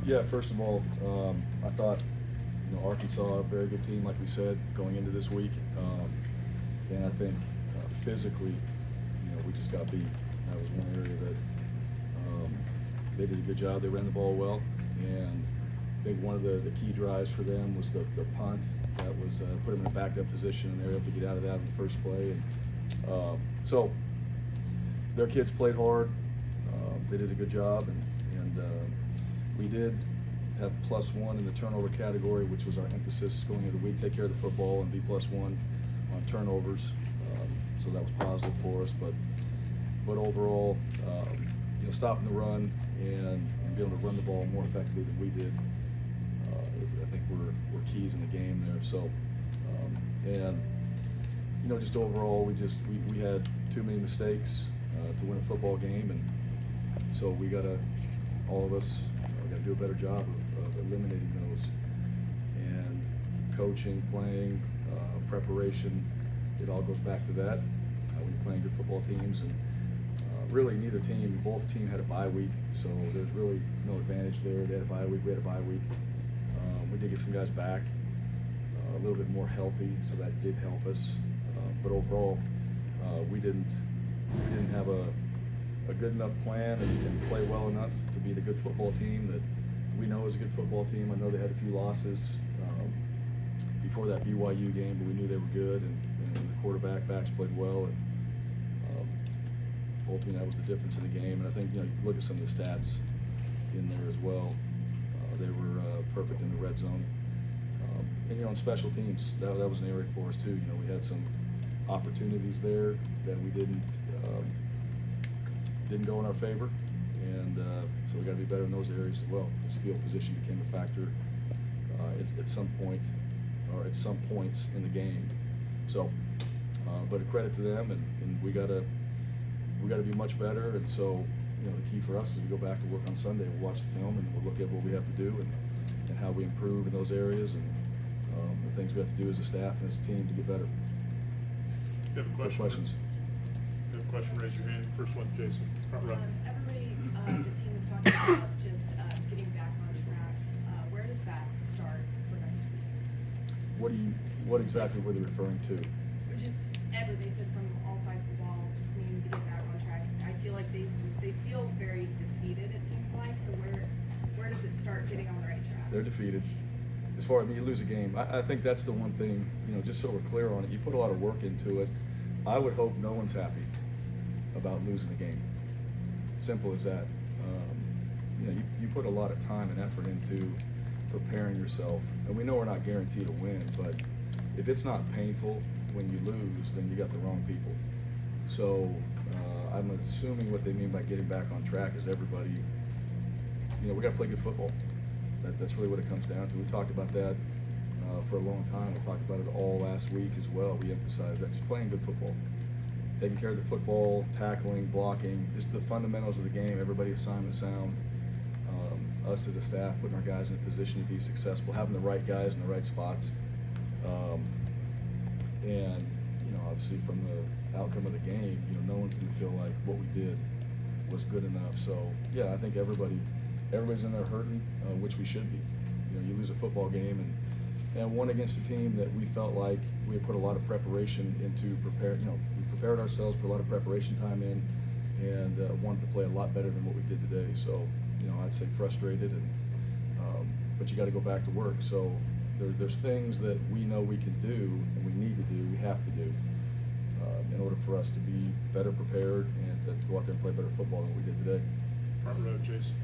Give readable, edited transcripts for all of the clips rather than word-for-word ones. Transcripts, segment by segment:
Yeah, first of all, I thought, Arkansas, a very good team, like we said, going into this week. And I think physically, we just got beat. That was one area that they did a good job. They ran the ball well. And I think one of the key drives for them was the punt. That was put them in a backed up position, and they were able to get out of that in the first play. And so their kids played hard. They did a good job, and we did have +1 in the turnover category, which was our emphasis going into the week. Take care of the football and be +1 on turnovers. So that was positive for us. But overall, stopping the run and being able to run the ball more effectively than we did, I think we're keys in the game there. So and just overall, we had too many mistakes to win a football game, and so all of us got to do a better job of eliminating those. And coaching, playing, preparation, it all goes back to that. When you're playing good football teams, and really both teams had a bye week, so there's really no advantage there. They had a bye week, we had a bye week. We did get some guys back a little bit more healthy, so that did help us. But overall, we didn't have a good enough plan and play well enough to be the good football team that we know is a good football team. I know they had a few losses before that BYU game, but we knew they were good, and the backs played well, and ultimately that was the difference in the game. And I think you look at some of the stats in there as well. They were perfect in the red zone, and on special teams, that was an area for us too. We had some opportunities there that we didn't go in our favor, and so we got to be better in those areas as well. This field position became a factor at some point, or at some points in the game. So, but a credit to them, and we got to be much better. And so, the key for us is we go back to work on Sunday. We'll watch the film and we'll look at what we have to do and how we improve in those areas, and the things we have to do as a staff and as a team to get better. You have a question? Questions? You have a question? Raise your hand. First one, Jason. Front row. Everybody, the team is talking about just getting back on track. Where does that start for next week? What exactly were they referring to? Just they said from all sides of the ball, just needing to get back on track. I feel like they feel very defeated, it seems like. So where does it start getting on the right track? They're defeated. As far as you lose a game, I think that's the one thing, just so we're clear on it. You put a lot of work into it. I would hope no one's happy about losing a game. Simple as that. You put a lot of time and effort into preparing yourself, and we know we're not guaranteed to win, but if it's not painful when you lose, then you got the wrong people. So I'm assuming what they mean by getting back on track is everybody, we got to play good football. That's really what it comes down to. We talked about that for a long time. We talked about it all last week as well. We emphasized that, just playing good football, taking care of the football, tackling, blocking, just the fundamentals of the game. Everybody assignment sound. Us as a staff putting our guys in a position to be successful, having the right guys in the right spots, and obviously from the outcome of the game, no one's going to feel like what we did was good enough. So yeah, I think everybody's in there hurting, which we should be. You lose a football game and won against a team that we felt like we had put a lot of preparation into prepare. We prepared ourselves, put a lot of preparation time in, and wanted to play a lot better than what we did today. So I'd say frustrated, but you got to go back to work. So there's things that we know we can do and we need to do, we have to do in order for us to be better prepared and to go out there and play better football than we did today. Front row, Jason.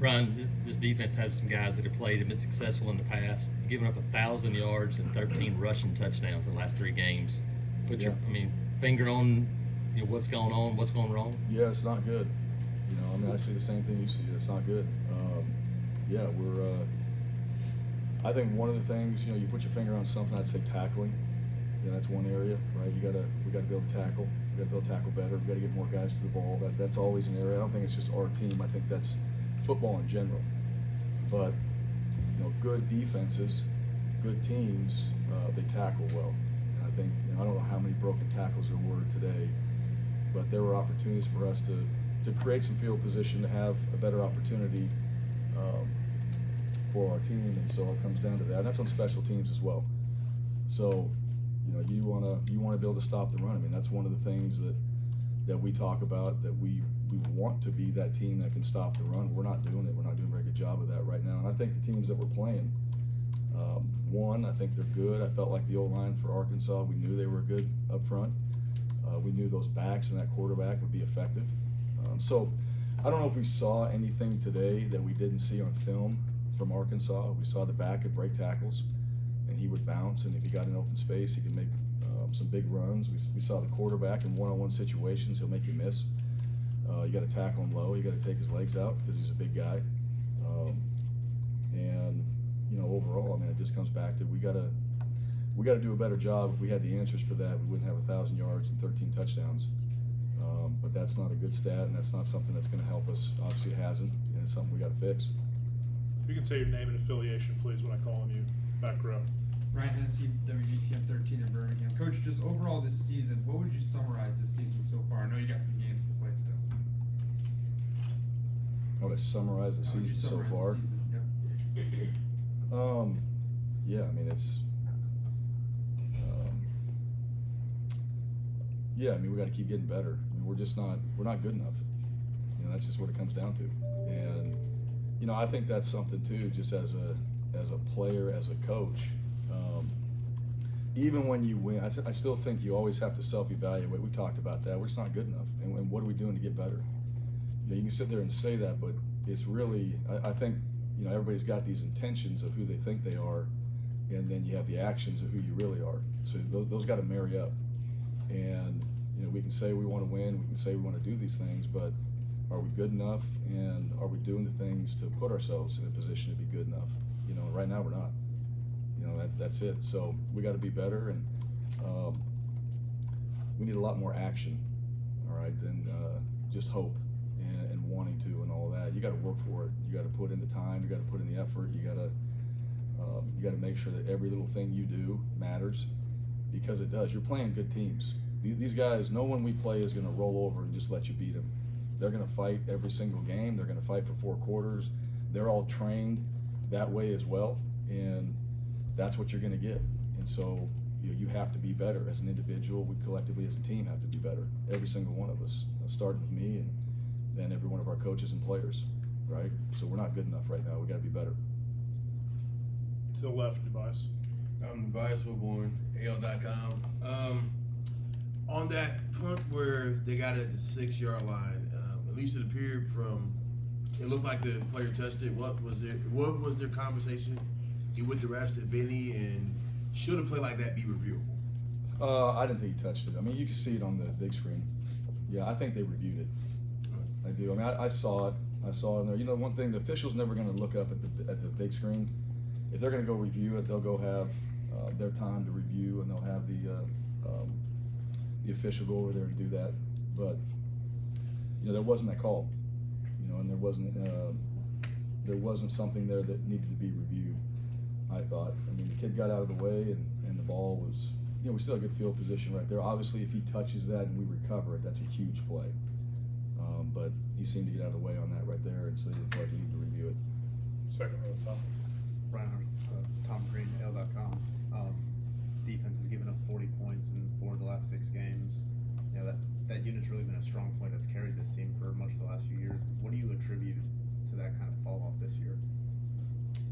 Ryan, this defense has some guys that have played and been successful in the past, giving up 1,000 yards and 13 rushing touchdowns in the last 3 games. Put your finger on what's going on, what's going wrong. Yeah, it's not good. I see the same thing you see. It's not good. I think one of the things, you put your finger on something. I'd say tackling. That's one area, right? We got to be able to tackle. We got to be able to tackle better. We got to get more guys to the ball. That's always an area. I don't think it's just our team. I think that's football in general. But good defenses, good teams, they tackle well. And I think I don't know how many broken tackles there were today, but there were opportunities for us to create some field position, to have a better opportunity for our team, and so it comes down to that. And that's on special teams as well. So, you wanna be able to stop the run. I mean, that's one of the things that we talk about, that we want to be that team that can stop the run. We're not doing it. We're not doing a very good job of that right now. And I think the teams that we're playing, I think they're good. I felt like the O-line for Arkansas, we knew they were good up front. We knew those backs and that quarterback would be effective. So I don't know if we saw anything today that we didn't see on film from Arkansas. We saw the back could break tackles, and he would bounce, and if he got in open space, he could make some big runs. We saw the quarterback in one-on-one situations, he'll make you miss. You got to tackle him low. You got to take his legs out because he's a big guy. And overall, I mean, it just comes back to we got to do a better job. If we had the answers for that, we wouldn't have 1,000 yards and 13 touchdowns. But that's not a good stat, and that's not something that's going to help us. Obviously, it hasn't, and it's something we got to fix. If you can say your name and affiliation, please, when I call on you. Back row. Bryan Harsin, WGTM 13 in Birmingham. Coach, just overall this season, what would you summarize this season so far? I know you got some games to play still. I would summarize the How would you season so summarize far. the season? Yep. Yeah, I mean, we got to keep getting better. I mean, we're not good enough. That's just what it comes down to. And I think that's something too, just as a player, as a coach. Even when you win, I still think you always have to self-evaluate. We talked about that. We're just not good enough, and what are we doing to get better? You can sit there and say that, but it's really, I think, everybody's got these intentions of who they think they are, and then you have the actions of who you really are. So those got to marry up. And we can say we want to win, we can say we want to do these things, but are we good enough, and are we doing the things to put ourselves in a position to be good enough? Right now we're not. That's it. So we got to be better, and we need a lot more action, all right, than just hope and wanting to and all that. You got to work for it. You got to put in the time. You got to put in the effort. You got to make sure that every little thing you do matters, because it does. You're playing good teams. These guys, no one we play is going to roll over and just let you beat them. They're going to fight every single game. They're going to fight for 4 quarters. They're all trained that way as well, and that's what you're going to get. And so you have to be better as an individual. We collectively as a team have to be better, every single one of us, starting with me and then every one of our coaches and players, right? So we're not good enough right now. We got to be better. To the left, Tobias. I'm Tobias Wilborn, AL.com. On that punt where they got it at the 6-yard line, at least it appeared from, it looked like the player touched it. What was their conversation with the refs, if any, and should a play like that be reviewable? I didn't think he touched it. I mean, you can see it on the big screen. Yeah, I think they reviewed it. I do. I mean, I saw it. I saw it in there. One thing, the official's never going to look up at the big screen. If they're going to go review it, they'll go have their time to review, and they'll have the official go over there and do that. But there wasn't that call, and there wasn't something there that needed to be reviewed. I thought. I mean, the kid got out of the way, and the ball was, we still have good field position right there. Obviously, if he touches that and we recover it, that's a huge play. But he seemed to get out of the way on that right there, and so they didn't feel like we need to review it. Second row, Tom. Bryan Harsin, Tom Green, AL.com. Defense has given up 40 points in 4 of the last 6 games. That unit's really been a strong point that's carried this team for much of the last few years. What do you attribute to that kind of fall off this year?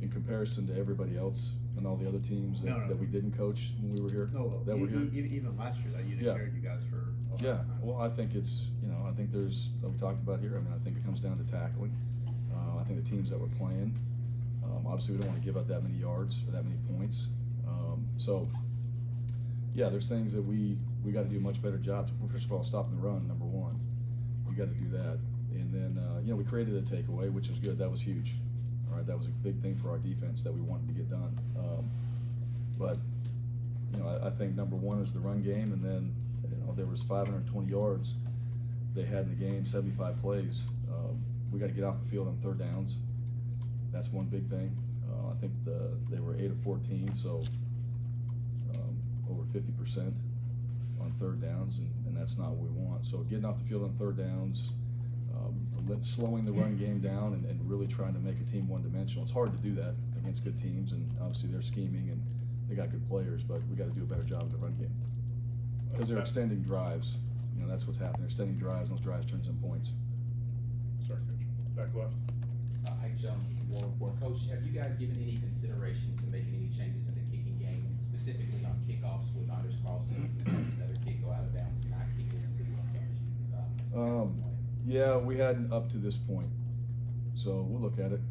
In comparison to everybody else and all the other teams that we didn't coach when we were here, that were here. Even last year, that unit carried you guys for a lot of time. Well, I think it's, I think there's, we talked about here, I mean, I think it comes down to tackling. I think the teams that we're playing, obviously we don't want to give up that many yards or that many points. So, yeah, there's things that we got to do a much better job. First of all, stopping the run, number one. We got to do that. And then, we created a takeaway, which was good. That was huge. All right, that was a big thing for our defense that we wanted to get done. But, I think number one is the run game, and then, there was 520 yards they had in the game, 75 plays. We got to get off the field on 3rd downs. That's one big thing. I think they were 8 of 14, so over 50% on 3rd downs, and that's not what we want. So getting off the field on 3rd downs, slowing the run game down, and really trying to make a team one-dimensional. It's hard to do that. against good teams, and obviously they're scheming and they got good players, but we got to do a better job of the run game because they're extending drives. You know, that's what's happening. They're extending drives, and those drives turns in points. Sorry, Coach. Back left. Hank Jones, War Report. Coach, have you guys given any consideration to making any changes in the kicking game, specifically on kickoffs with Anders Carlson? Another kick go out of bounds, cannot kick it into the end zone. Yeah, we hadn't up to this point, so we'll look at it.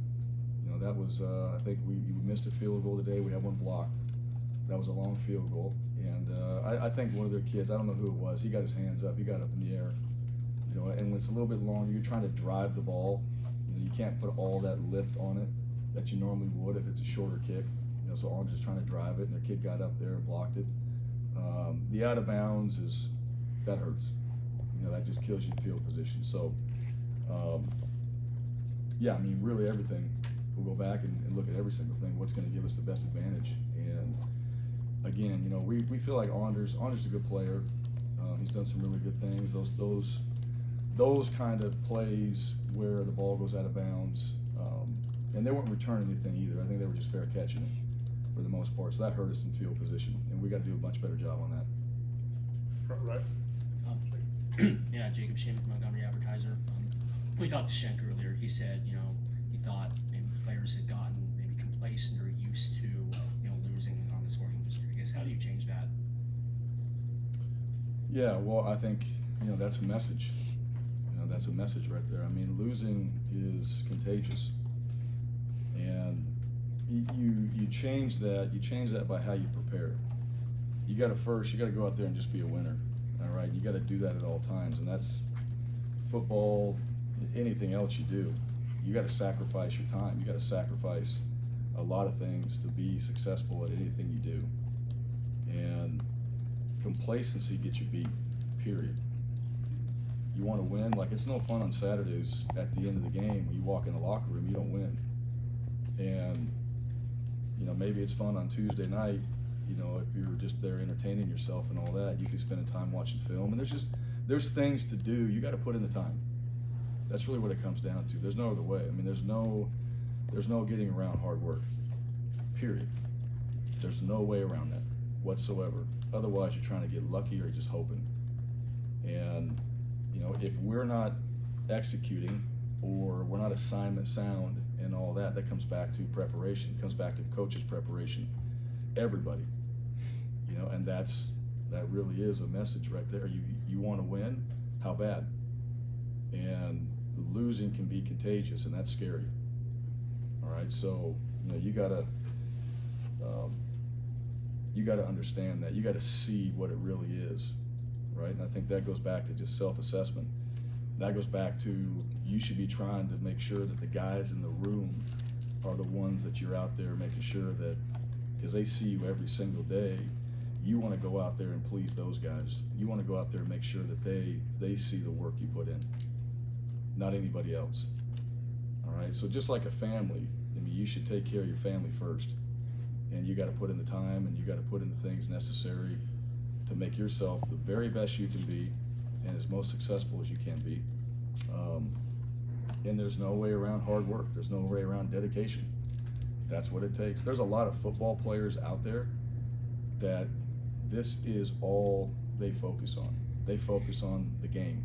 You know, that was I think we missed a field goal today. We had one blocked. That was a long field goal, and I think one of their kids, I don't know who it was, he got his hands up, he got up in the air. You know, and when it's a little bit longer, you're trying to drive the ball. You know, you can't put all that lift on it that you normally would if it's a shorter kick. You know, so I'm just trying to drive it, and their kid got up there and blocked it. The out of bounds that hurts. You know, that just kills you field position. So, yeah, I mean, really everything. We'll go back and look at every single thing. What's going to give us the best advantage? And again, you know, we feel like Anders a good player. He's done some really good things. Those kind of plays where the ball goes out of bounds, and they weren't returning anything either. I think they were just fair catching it for the most part. So that hurt us in field position, and we got to do a much better job on that. Front right. Yeah, Jacob Shim, Montgomery Advertiser. We talked to Schenk earlier. He said, you know, he thought maybe players had gotten maybe complacent or used to, you know, losing on the scoring industry. I guess, how do you change that? Yeah, well, I think, you know, that's a message. You know, that's a message right there. I mean, losing is contagious, and you change that. You change that by how you prepare. You got to go out there and just be a winner. All right, you got to do that at all times, and that's football. Anything else you do, you got to sacrifice your time. You got to sacrifice a lot of things to be successful at anything you do. And complacency gets you beat, period. You want to win, like it's no fun on Saturdays at the end of the game when you walk in the locker room, you don't win. And, you know, maybe it's fun on Tuesday night, you know, if you're just there entertaining yourself and all that, you can spend time watching film, and there's things to do, you got to put in the time. That's really what it comes down to. There's no other way. I mean, there's no getting around hard work, period. There's no way around that whatsoever. Otherwise, you're trying to get lucky or you're just hoping. And, you know, if we're not executing or we're not assignment sound and all that, that comes back to preparation. It comes back to coach's preparation. Everybody, you know, and that really is a message right there. You want to win, how bad? And losing can be contagious, and that's scary. All right, so you know you gotta understand that. You gotta see what it really is, right? And I think that goes back to just self-assessment. That goes back to you should be trying to make sure that the guys in the room are the ones that you're out there making sure that, because they see you every single day, you want to go out there and please those guys. You want to go out there and make sure that they see the work you put in, not anybody else. All right, so just like a family, I mean, you should take care of your family first, and you got to put in the time, and you got to put in the things necessary to make yourself the very best you can be and as most successful as you can be. And there's no way around hard work. There's no way around dedication. That's what it takes. There's a lot of football players out there that this is all they focus on. They focus on the game.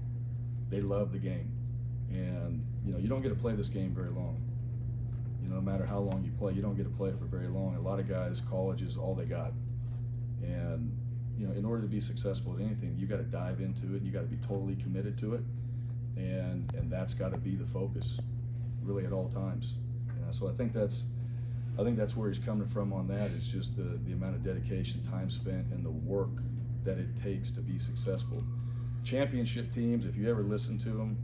They love the game. And, you know, you don't get to play this game very long. You know, no matter how long you play, you don't get to play it for very long. A lot of guys, college is all they got. And, you know, in order to be successful at anything, you got to dive into it. You got to be totally committed to it. And that's got to be the focus, really, at all times. So I think that's where he's coming from on that. Is just the amount of dedication, time spent, and the work that it takes to be successful. Championship teams, if you ever listen to them,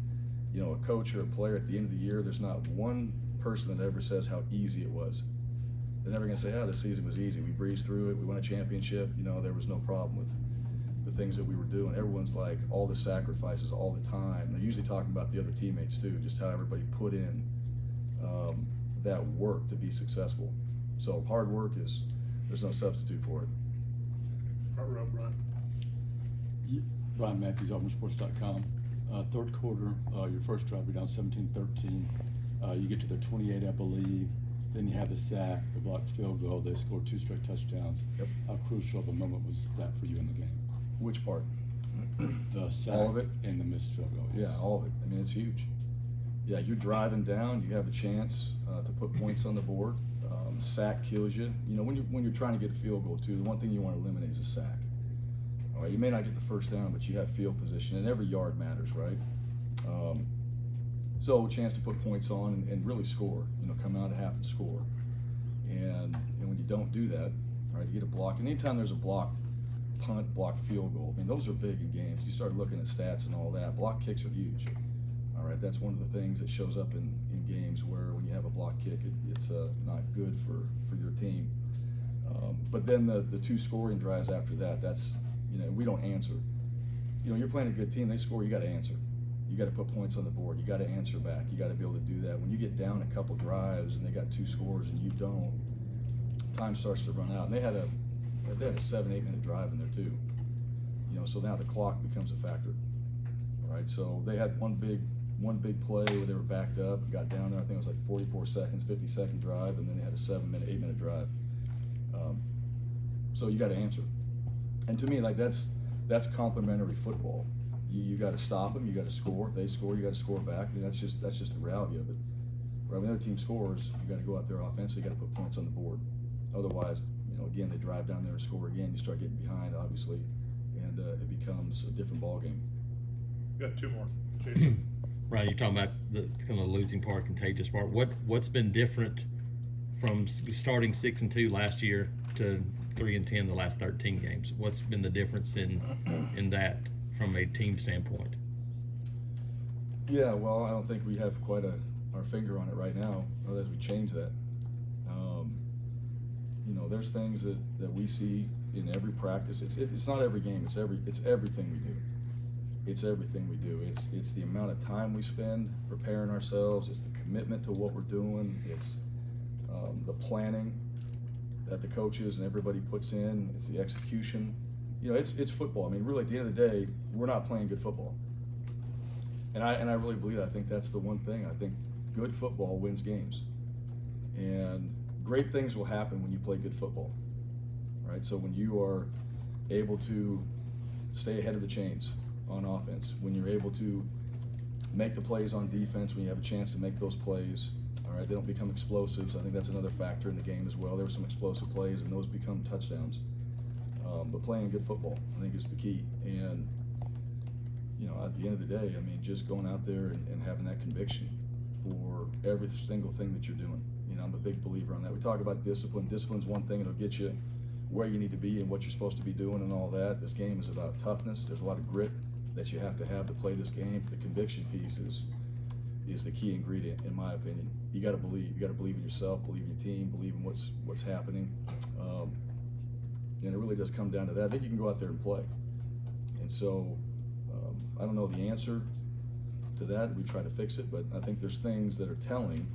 you know, a coach or a player at the end of the year, there's not one person that ever says how easy it was. They're never going to say, oh, this season was easy. We breezed through it. We won a championship. You know, there was no problem with the things that we were doing. Everyone's like, all the sacrifices, all the time. They're usually talking about the other teammates too, just how everybody put in that work to be successful. So hard work there's no substitute for it. Front row, Brian. Brian Matthews, AuburnSports.com. Third quarter, your first drive, you're down 17-13. You get to the 28, I believe. then you have the sack, the blocked field goal, they scored 2 straight touchdowns. Yep. How crucial of a moment was that for you in the game? Which part? The sack All of it? and the missed field goal. Yeah, all of it. I mean, it's huge. Yeah, you're driving down, you have a chance to put points on the board. Sack kills you. You know, when you're trying to get a field goal too, the one thing you want to eliminate is a sack. All right, you may not get the first down, but you have field position, and every yard matters, right? So a chance to put points on and really score. You know, come out at half and score. And when you don't do that, all right, you get a block. And anytime there's a blocked punt, blocked field goal, I mean, those are big in games. You start looking at stats and all that. Block kicks are huge. All right, that's one of the things that shows up in games where when you have a block kick, it's not good for your team. But then the 2 scoring drives after that, that's, you know, we don't answer. You know, you're playing a good team, they score, you got to answer. You got to put points on the board. You got to answer back. You got to be able to do that. When you get down a couple drives and they got 2 scores and you don't, time starts to run out. And they had a 7-8 minute drive in there too. You know, so now the clock becomes a factor. All right, so they had one big play where they were backed up, got down there. I think it was like 44 seconds, 50-second drive, and then they had a 8 minute drive. So you got to answer. And to me, like that's complementary football. You got to stop them. You got to score. If they score, you got to score back. I mean, that's just the reality of it. Right? When the other team scores, you got to go out there offensively. You got to put points on the board. Otherwise, you know, again, they drive down there and score again. You start getting behind, obviously, and it becomes a different ball game. Got 2 more. Jason. Right, you're talking about the kind of losing part, contagious part. What's been different from starting 6-2 last year to 3-10 the last 13 games? What's been the difference in that from a team standpoint? Yeah, well, I don't think we have quite our finger on it right now, as we change that. You know, there's things that we see in every practice. It's not every game. It's everything we do. It's everything we do. It's the amount of time we spend preparing ourselves. It's the commitment to what we're doing. It's the planning that the coaches and everybody puts in. It's the execution. You know, it's football. I mean, really, at the end of the day, we're not playing good football. And I really believe that. I think that's the one thing. I think good football wins games. And great things will happen when you play good football. Right? So when you are able to stay ahead of the chains on offense, when you're able to make the plays on defense, when you have a chance to make those plays, all right, they don't become explosives. I think that's another factor in the game as well. There were some explosive plays, and those become touchdowns. But playing good football, I think, is the key. And, you know, at the end of the day, I mean, just going out there and having that conviction for every single thing that you're doing. You know, I'm a big believer on that. We talk about discipline. Discipline's one thing. It'll get you where you need to be and what you're supposed to be doing and all that. This game is about toughness. There's a lot of grit that you have to play this game. The conviction piece is the key ingredient, in my opinion. You got to believe. You got to believe in yourself, believe in your team, believe in what's happening. And it really does come down to that. Then you can go out there and play. And so I don't know the answer to that. We try to fix it, but I think there's things that are telling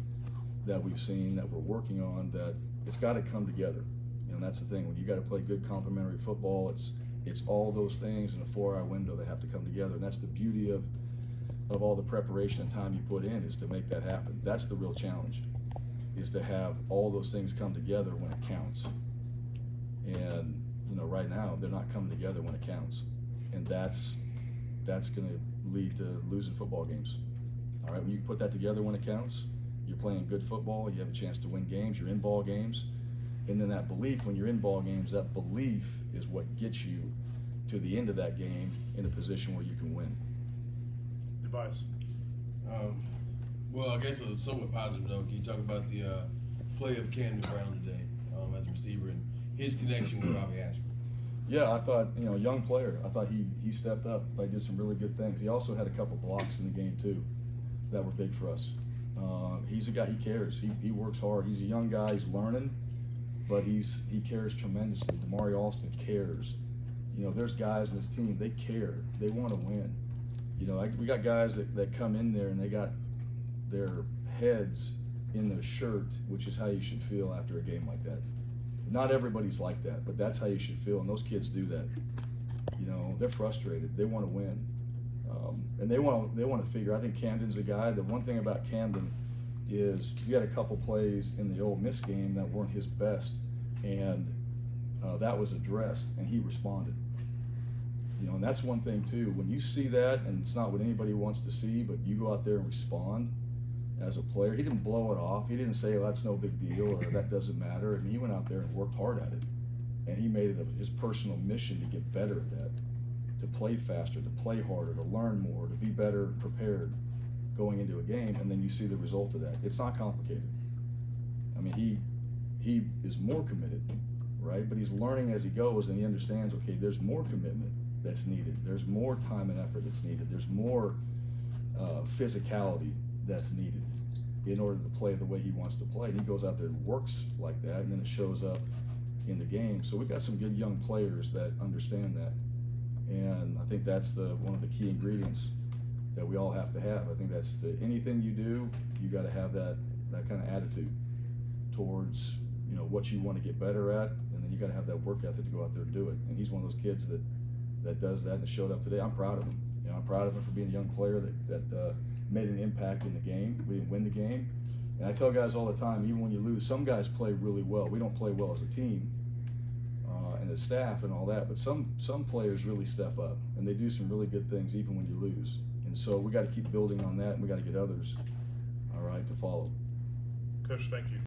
that we've seen that we're working on that it's got to come together. And that's the thing. When you got to play good complementary football, it's all those things in a 4-hour window that have to come together. And that's the beauty of all the preparation and time you put in, is to make that happen. That's the real challenge, is to have all those things come together when it counts. And, you know, right now they're not coming together when it counts. And that's going to lead to losing football games. All right, when you put that together when it counts, you're playing good football, you have a chance to win games, you're in ball games. And then that belief, when you're in ball games, that belief is what gets you to the end of that game in a position where you can win. Advice. Well, I guess a somewhat positive note. Can you talk about the play of Camden Brown today as a receiver and his connection with Robbie Ashford? Yeah, I thought, you know, young player. I thought he stepped up. I thought he did some really good things. He also had a couple blocks in the game too that were big for us. He's a guy, he cares. He works hard. He's a young guy. He's learning, but he cares tremendously. Damari Alston cares. You know, there's guys in this team, they care. They want to win. You know, we got guys that come in there and they got their heads in their shirt, which is how you should feel after a game like that. Not everybody's like that, but that's how you should feel, and those kids do that. You know, they're frustrated. They want to win, and they want to figure. I think Camden's a guy. The one thing about Camden is you had a couple plays in the Ole Miss game that weren't his best, and that was addressed, and he responded. You know, and that's one thing too. When you see that, and it's not what anybody wants to see, but you go out there and respond as a player. He didn't blow it off. He didn't say, "Oh, that's no big deal," or "That doesn't matter." I mean, he went out there and worked hard at it, and he made it his personal mission to get better at that, to play faster, to play harder, to learn more, to be better prepared going into a game. And then you see the result of that. It's not complicated. I mean, he is more committed, right? But he's learning as he goes, and he understands, okay, there's more commitment that's needed. There's more time and effort that's needed. There's more physicality that's needed in order to play the way he wants to play. And he goes out there and works like that, and then it shows up in the game. So we've got some good young players that understand that. And I think that's one of the key ingredients that we all have to have. I think that's anything you do, you got to have that kind of attitude towards, you know, what you want to get better at, and then you got to have that work ethic to go out there and do it. And he's one of those kids that does that and showed up today. I'm proud of him. You know, I'm proud of him for being a young player that made an impact in the game. We didn't win the game, and I tell guys all the time, even when you lose, some guys play really well. We don't play well as a team and as staff and all that, but some players really step up and they do some really good things even when you lose. And so we got to keep building on that, and we got to get others, all right, to follow. Coach, thank you.